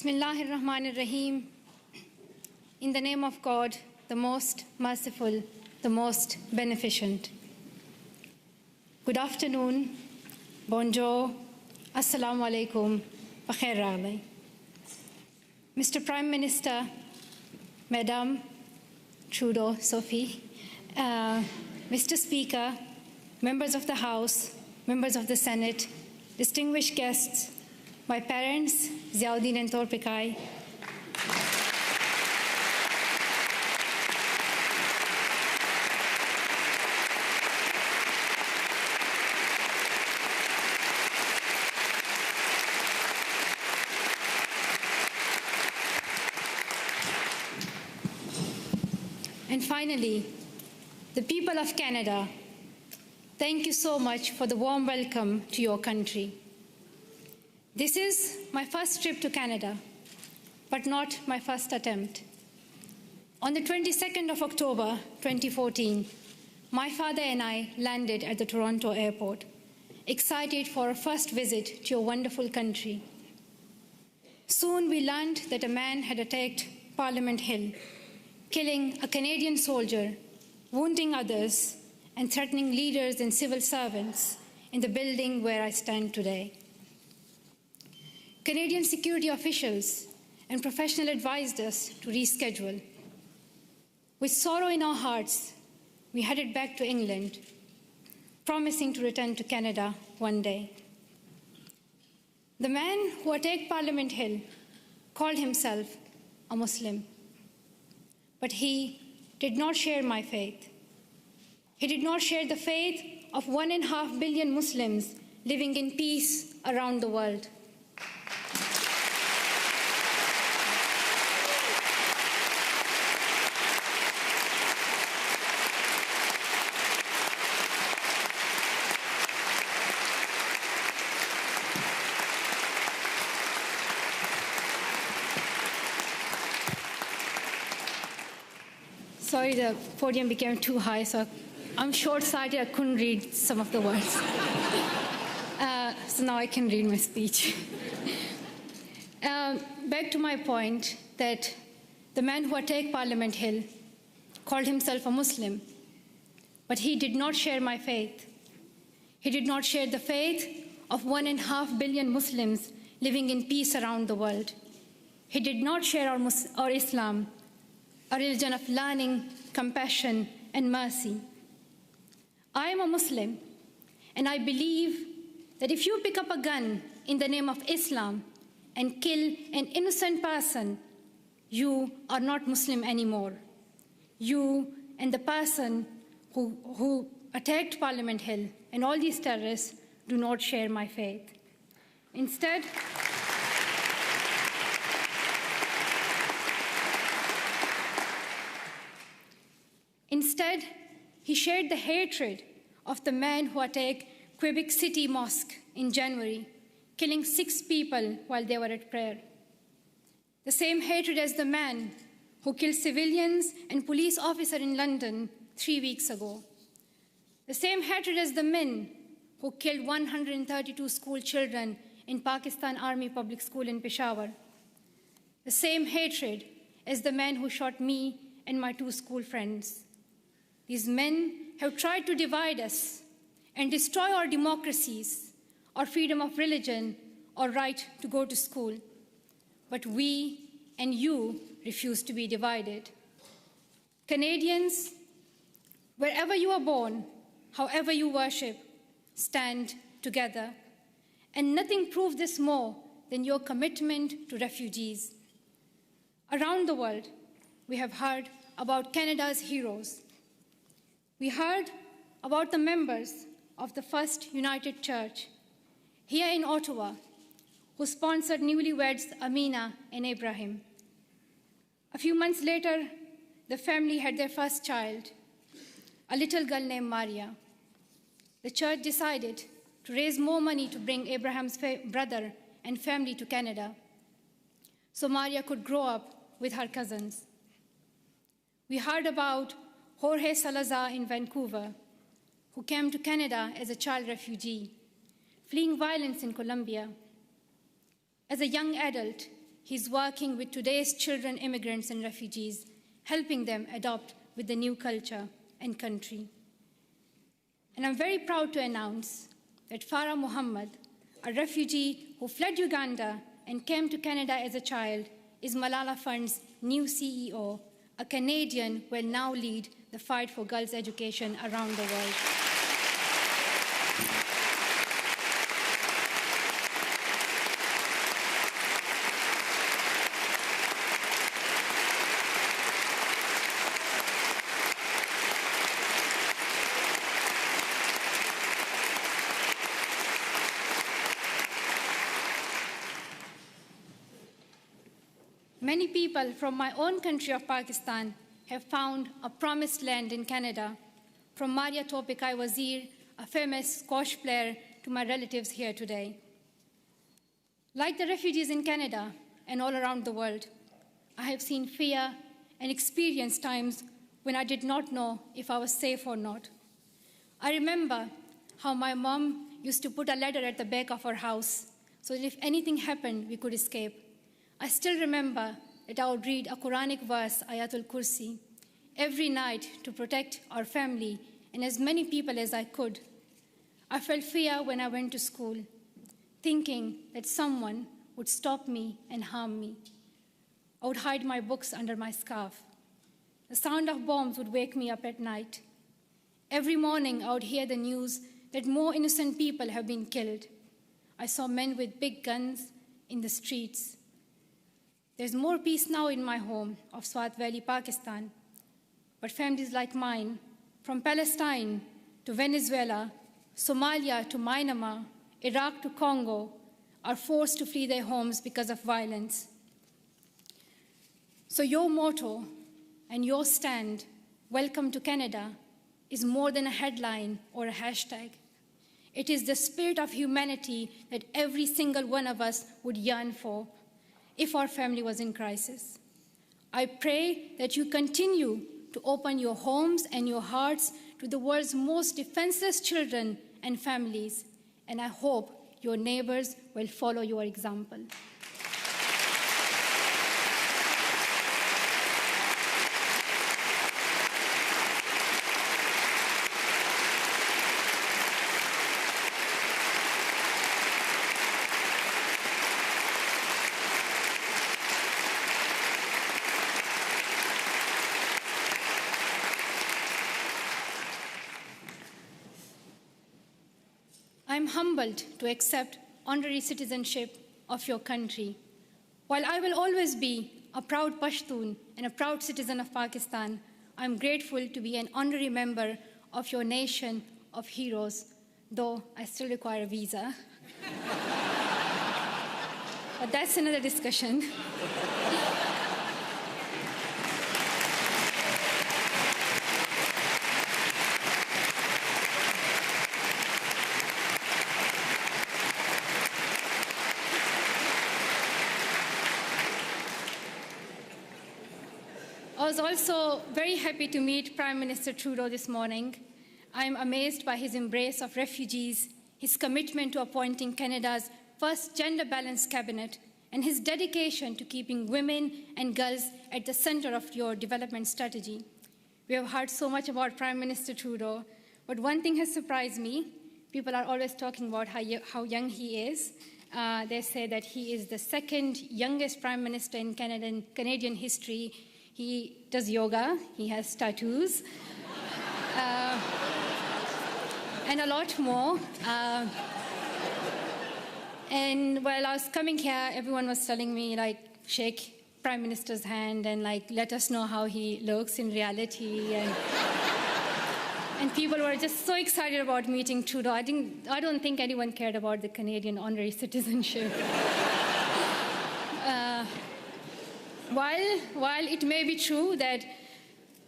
Bismillahirrahmanirrahim. In the name of God, the most merciful, the most beneficent. Good afternoon, bonjour, assalamu alaikum, bakhair raghlai. Mr. Prime Minister, Madam Trudeau, Sophie, Mr. Speaker, members of the House, members of the Senate, distinguished guests, my parents, Ziauddin and Torpikai, and finally, the people of Canada, thank you so much for the warm welcome to your country. This is my first trip to Canada, but not my first attempt. On the 22nd of October 2014, my father and I landed at the Toronto airport, excited for our first visit to your wonderful country. Soon we learned that a man had attacked Parliament Hill, killing a Canadian soldier, wounding others, and threatening leaders and civil servants in the building where I stand today. Canadian security officials and professionals advised us to reschedule. With sorrow in our hearts, we headed back to England, promising to return to Canada one day. The man who attacked Parliament Hill called himself a Muslim, but he did not share my faith. He did not share the faith of 1.5 billion Muslims living in peace around the world. Sorry, the podium became too high, so I'm short-sighted, I couldn't read some of the words. So now I can read my speech. Back to my point that the man who attacked Parliament Hill called himself a Muslim, but he did not share my faith. He did not share the faith of 1.5 billion Muslims living in peace around the world. He did not share our Islam, a religion of learning, compassion, and mercy. I am a Muslim, and I believe that if you pick up a gun in the name of Islam and kill an innocent person, you are not Muslim anymore. You and the person who attacked Parliament Hill and all these terrorists do not share my faith. Instead, he shared the hatred of the man who attacked Quebec City Mosque in January, killing 6 people while they were at prayer. The same hatred as the man who killed civilians and police officers in London 3 weeks ago. The same hatred as the men who killed 132 school children in Pakistan Army Public School in Peshawar. The same hatred as the man who shot me and my 2 school friends. These men have tried to divide us and destroy our democracies, our freedom of religion, our right to go to school. But we and you refuse to be divided. Canadians, wherever you are born, however you worship, stand together. And nothing proves this more than your commitment to refugees. Around the world, we have heard about Canada's heroes. We heard about the members of the First United Church here in Ottawa who sponsored newlyweds Amina and Ibrahim. A few months later, the family had their first child, a little girl named Maria. The church decided to raise more money to bring Abraham's brother and family to Canada so Maria could grow up with her cousins. We heard about Jorge Salazar in Vancouver, who came to Canada as a child refugee, fleeing violence in Colombia. As a young adult, He's working with today's children, immigrants, and refugees, helping them adopt with the new culture and country. And I'm very proud to announce that Farah Muhammad, a refugee who fled Uganda and came to Canada as a child, is Malala Fund's new CEO, a Canadian who will now lead the fight for girls' education around the world. Many people from my own country of Pakistan have found a promised land in Canada, from Maria Topikai Wazir, a famous squash player, to my relatives here today. Like the refugees in Canada and all around the world, I have seen fear and experienced times when I did not know if I was safe or not. I remember how my mom used to put a ladder at the back of our house so that if anything happened, we could escape. I still remember that I would read a Quranic verse, Ayatul Kursi, every night to protect our family and as many people as I could. I felt fear when I went to school, thinking that someone would stop me and harm me. I would hide my books under my scarf. The sound of bombs would wake me up at night. Every morning I would hear the news that more innocent people have been killed. I saw men with big guns in the streets. There's more peace now in my home of Swat Valley, Pakistan. But families like mine, from Palestine to Venezuela, Somalia to Myanmar, Iraq to Congo, are forced to flee their homes because of violence. So your motto and your stand, "Welcome to Canada," is more than a headline or a hashtag. It is the spirit of humanity that every single one of us would yearn for if our family was in crisis. I pray that you continue to open your homes and your hearts to the world's most defenseless children and families, and I hope your neighbors will follow your example. I'm humbled to accept honorary citizenship of your country. While I will always be a proud Pashtun and a proud citizen of Pakistan, I'm grateful to be an honorary member of your nation of heroes, though I still require a visa. But that's another discussion. I was also very happy to meet Prime Minister Trudeau this morning. I am amazed by his embrace of refugees, his commitment to appointing Canada's first gender-balanced cabinet, and his dedication to keeping women and girls at the center of your development strategy. We have heard so much about Prime Minister Trudeau, but one thing has surprised me. People are always talking about how young he is. They say that he is the second youngest Prime Minister in Canadian history. He does yoga, he has tattoos, and a lot more. And while I was coming here, everyone was telling me, like, shake Prime Minister's hand and, like, let us know how he looks in reality. And people were just so excited about meeting Trudeau. I don't think anyone cared about the Canadian honorary citizenship. While it may be true that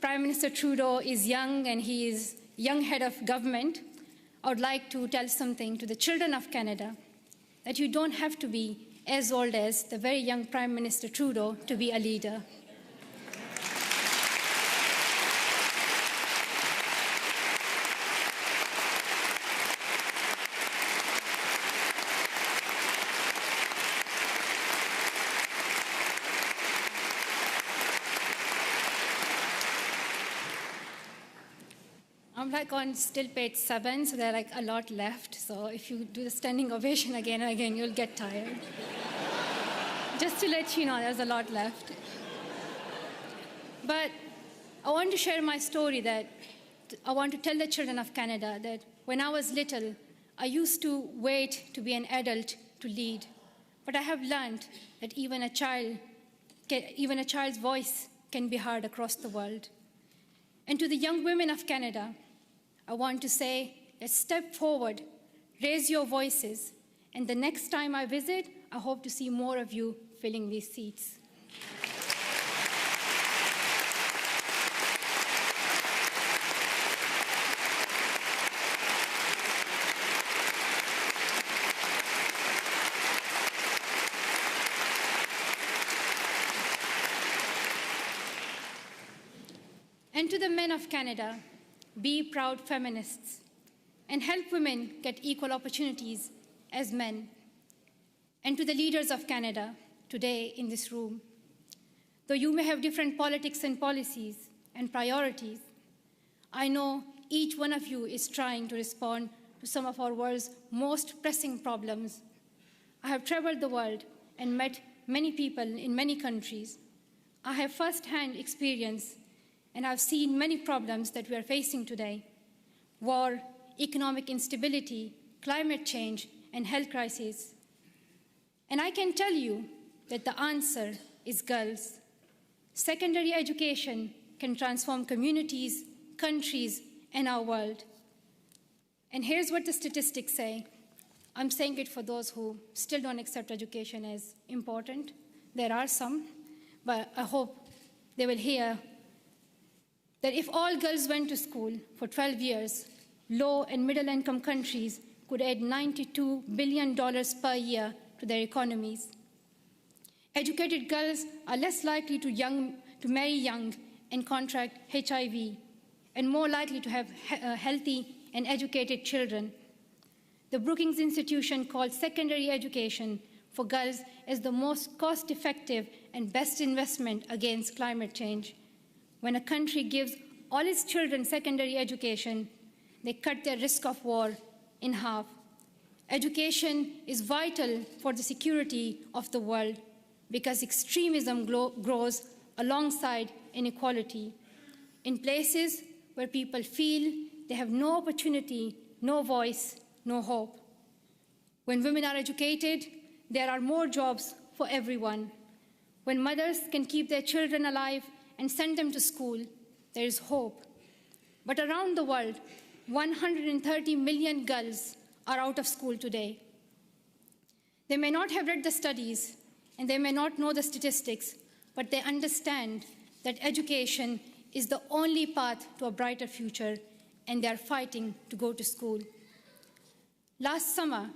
Prime Minister Trudeau is young and he is young head of government, I would like to tell something to the children of Canada, that you don't have to be as old as the very young Prime Minister Trudeau to be a leader. I'm like on still page 7, so there are like a lot left. So if you do the standing ovation again and again, you'll get tired. Just to let you know, there's a lot left. But I want to share my story that I want to tell the children of Canada that when I was little, I used to wait to be an adult to lead. But I have learned that even a child's voice can be heard across the world. And to the young women of Canada, I want to say, let's step forward, raise your voices, and the next time I visit, I hope to see more of you filling these seats. And to the men of Canada, be proud feminists and help women get equal opportunities as men. And to the leaders of Canada today in this room, though you may have different politics and policies and priorities, I know each one of you is trying to respond to some of our world's most pressing problems. I have traveled the world and met many people in many countries. I have first-hand experience and I've seen many problems that we are facing today: war, economic instability, climate change, and health crises. And I can tell you that the answer is girls. Secondary education can transform communities, countries, and our world. And here's what the statistics say. I'm saying it for those who still don't accept education as important. There are some, but I hope they will hear that if all girls went to school for 12 years, low and middle-income countries could add $92 billion per year to their economies. Educated girls are less likely to marry young and contract HIV, and more likely to have healthy and educated children. The Brookings Institution called secondary education for girls as the most cost-effective and best investment against climate change. When a country gives all its children secondary education, they cut their risk of war in half. Education is vital for the security of the world because extremism grows alongside inequality. In places where people feel they have no opportunity, no voice, no hope. When women are educated, there are more jobs for everyone. When mothers can keep their children alive and send them to school, there is hope. But around the world, 130 million girls are out of school today. They may not have read the studies, and they may not know the statistics, but they understand that education is the only path to a brighter future, and they are fighting to go to school. Last summer,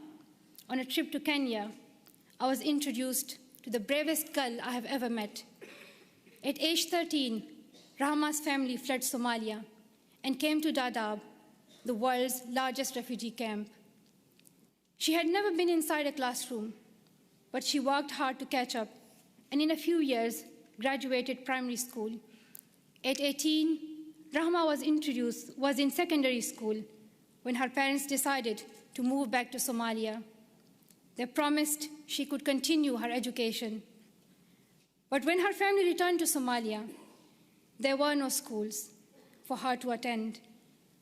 on a trip to Kenya, I was introduced to the bravest girl I have ever met. At age 13, Rahma's family fled Somalia and came to Dadaab, the world's largest refugee camp. She had never been inside a classroom, but she worked hard to catch up, and in a few years, graduated primary school. At 18, Rahma was in secondary school when her parents decided to move back to Somalia. They promised she could continue her education. But when her family returned to Somalia, there were no schools for her to attend.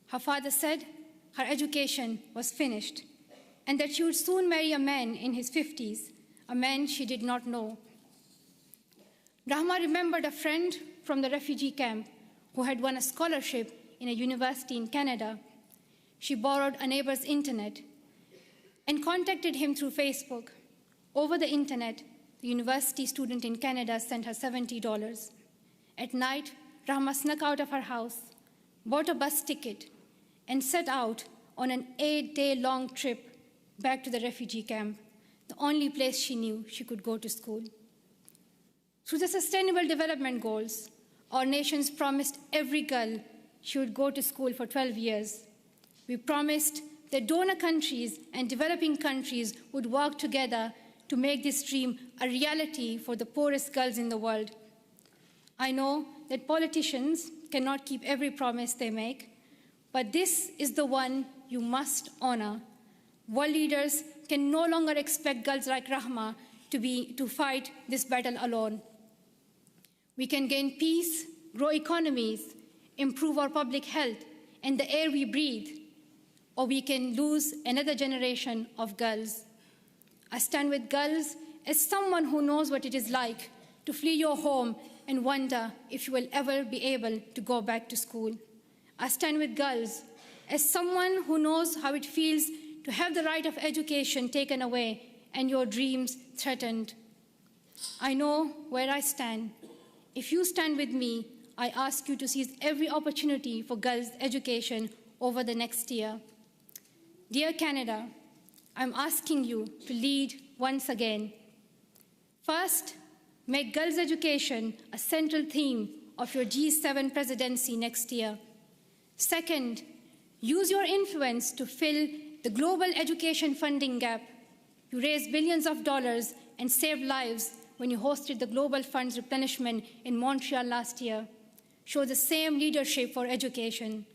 Her father said her education was finished and that she would soon marry a man in his 50s, a man she did not know. Rahma remembered a friend from the refugee camp who had won a scholarship in a university in Canada. She borrowed a neighbor's internet and contacted him through Facebook. Over the internet, the university student in Canada sent her $70. At night, Rahma snuck out of her house, bought a bus ticket, and set out on an 8-day-long trip back to the refugee camp, the only place she knew she could go to school. Through the Sustainable Development Goals, our nations promised every girl she would go to school for 12 years. We promised that donor countries and developing countries would work together to make this dream a reality for the poorest girls in the world. I know that politicians cannot keep every promise they make, but this is the one you must honor. World leaders can no longer expect girls like Rahma to fight this battle alone. We can gain peace, grow economies, improve our public health and the air we breathe, or we can lose another generation of girls. I stand with girls as someone who knows what it is like to flee your home and wonder if you will ever be able to go back to school. I stand with girls as someone who knows how it feels to have the right of education taken away and your dreams threatened. I know where I stand. If you stand with me, I ask you to seize every opportunity for girls' education over the next year. Dear Canada, I'm asking you to lead once again. First, make girls' education a central theme of your G7 presidency next year. Second, use your influence to fill the global education funding gap. You raised billions of dollars and saved lives when you hosted the Global Fund's replenishment in Montreal last year. Show the same leadership for education.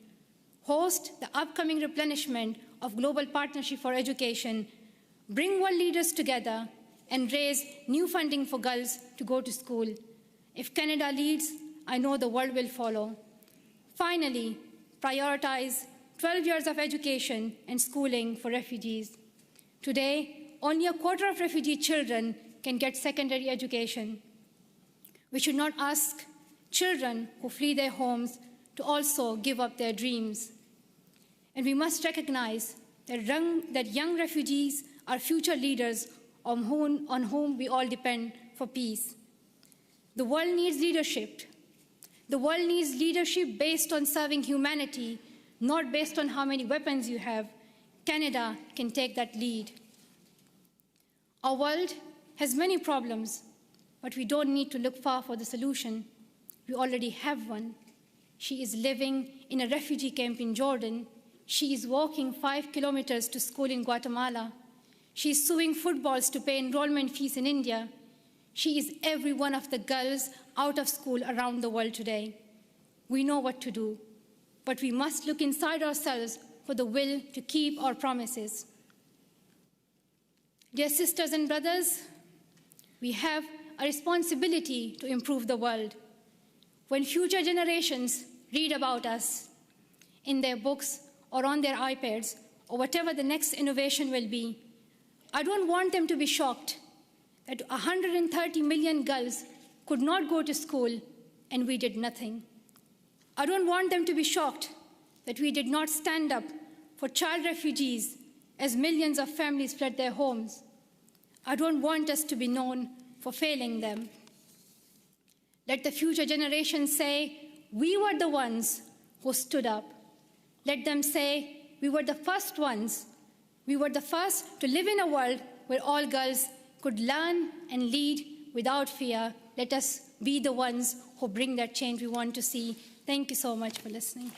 Host the upcoming replenishment of Global Partnership for Education. Bring world leaders together and raise new funding for girls to go to school. If Canada leads, I know the world will follow. Finally, prioritize 12 years of education and schooling for refugees. Today, only a quarter of refugee children can get secondary education. We should not ask children who flee their homes to also give up their dreams. And we must recognize that young refugees are future leaders on whom we all depend for peace. The world needs leadership. The world needs leadership based on serving humanity, not based on how many weapons you have. Canada can take that lead. Our world has many problems, but we don't need to look far for the solution. We already have one. She is living in a refugee camp in Jordan. She is walking 5 kilometers to school in Guatemala. She is sewing footballs to pay enrollment fees in India. She is every one of the girls out of school around the world today. We know what to do, but we must look inside ourselves for the will to keep our promises. Dear sisters and brothers, we have a responsibility to improve the world. When future generations read about us in their books or on their iPads or whatever the next innovation will be, I don't want them to be shocked that 130 million girls could not go to school and we did nothing. I don't want them to be shocked that we did not stand up for child refugees as millions of families fled their homes. I don't want us to be known for failing them. Let the future generations say, we were the ones who stood up. Let them say, we were the first ones. We were the first to live in a world where all girls could learn and lead without fear. Let us be the ones who bring that change we want to see. Thank you so much for listening.